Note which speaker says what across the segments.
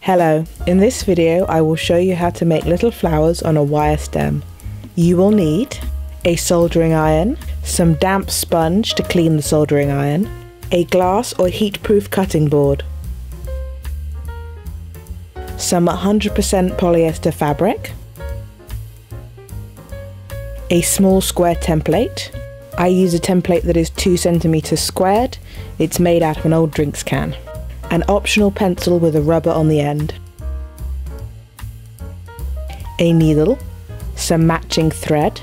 Speaker 1: Hello, in this video I will show you how to make little flowers on a wire stem. You will need a soldering iron, some damp sponge to clean the soldering iron, a glass or heat-proof cutting board, some 100% polyester fabric, a small square template. I use a template that is 2 centimeters squared. It's made out of an old drinks can. An optional pencil with a rubber on the end, a needle, some matching thread.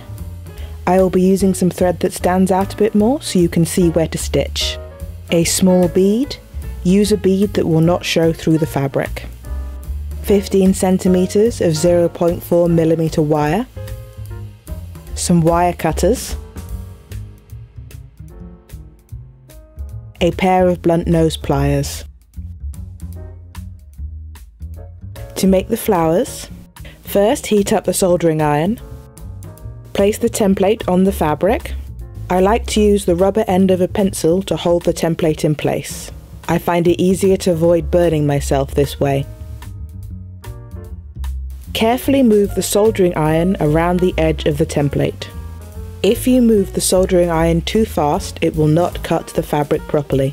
Speaker 1: I will be using some thread that stands out a bit more so you can see where to stitch. A small bead. Use a bead that will not show through the fabric. 15 centimeters of 0.4 millimeter wire. Some wire cutters. A pair of blunt nose pliers. To make the flowers, first heat up the soldering iron. Place the template on the fabric. I like to use the rubber end of a pencil to hold the template in place. I find it easier to avoid burning myself this way. Carefully move the soldering iron around the edge of the template. If you move the soldering iron too fast, it will not cut the fabric properly.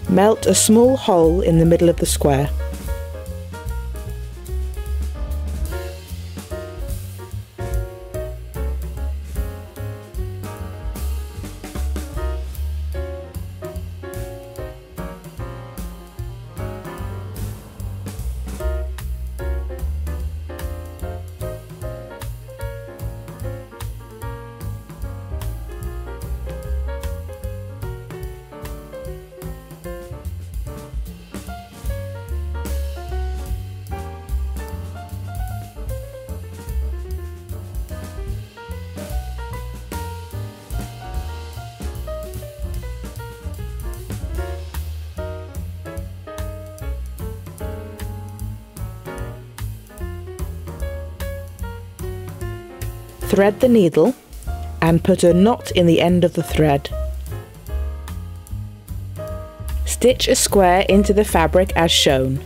Speaker 1: Melt a small hole in the middle of the square. Thread the needle and put a knot in the end of the thread. Stitch a square into the fabric as shown.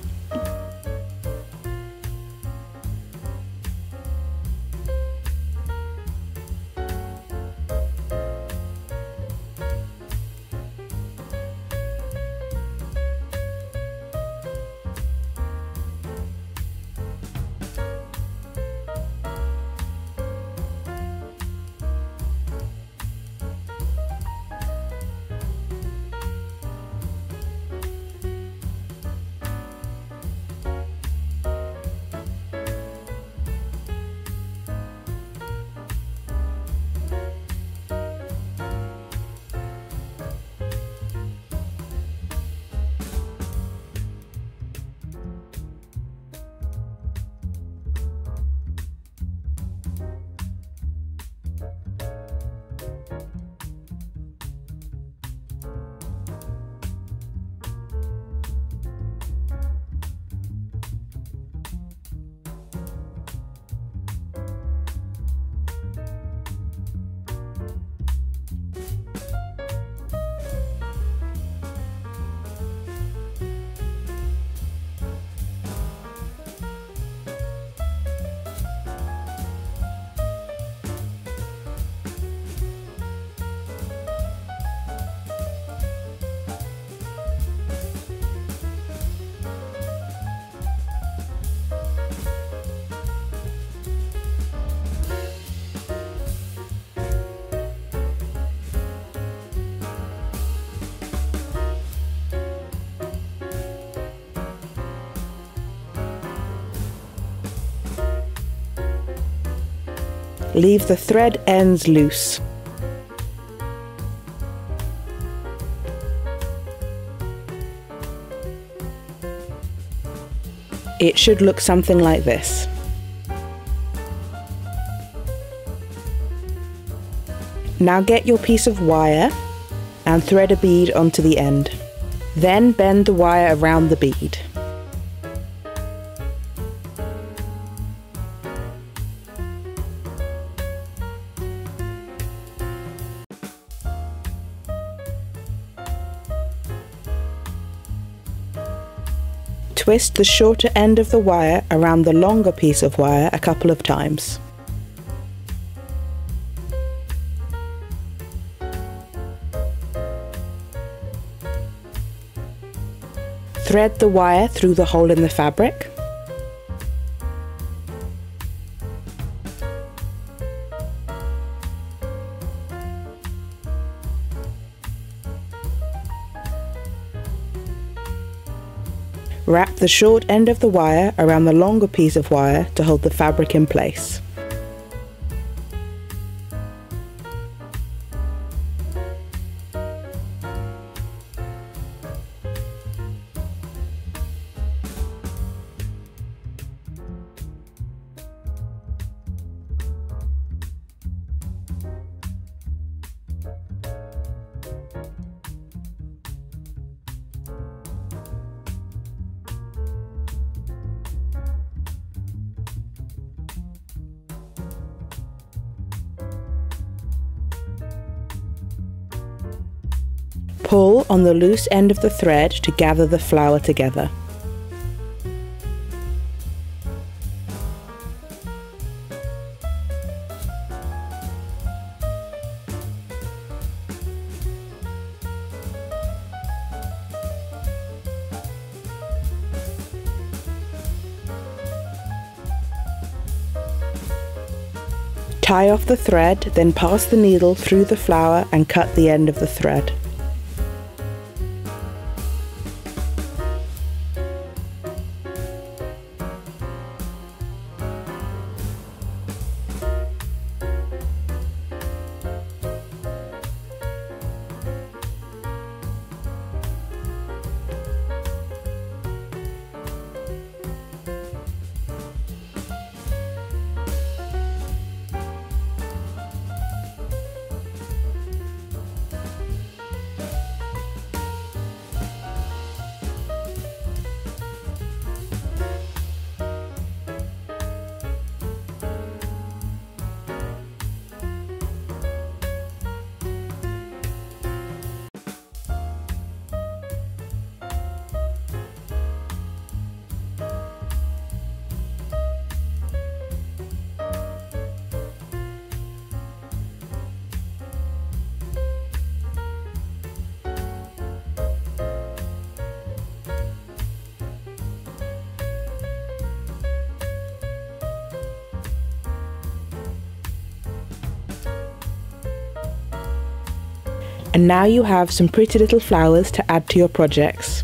Speaker 1: Leave the thread ends loose. It should look something like this. Now get your piece of wire and thread a bead onto the end. Then bend the wire around the bead. Twist the shorter end of the wire around the longer piece of wire a couple of times. Thread the wire through the hole in the fabric. Wrap the short end of the wire around the longer piece of wire to hold the fabric in place. Pull on the loose end of the thread to gather the flower together. Tie off the thread, then pass the needle through the flower and cut the end of the thread. And now you have some pretty little flowers to add to your projects.